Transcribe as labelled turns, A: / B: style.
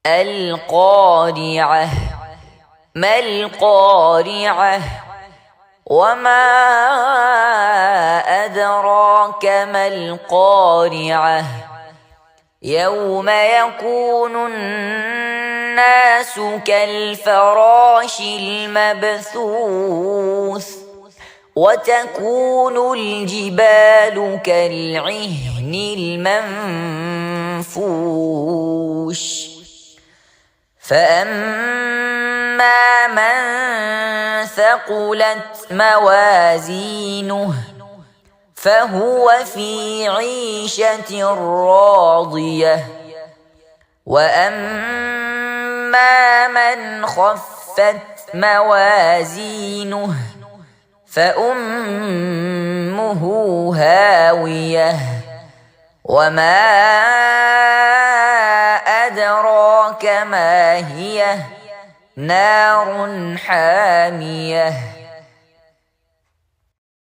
A: القارعة. ما القارعة؟ وما أدراك ما القارعة. يوم يكون الناس كالفراش المبثوث وتكون الجبال كالعهن المنفوش فأما من ثقلت موازينه فهو في عيشة راضية وأما من خفت موازينه فأمه هاوية وما أدراك ما هي نار حامية.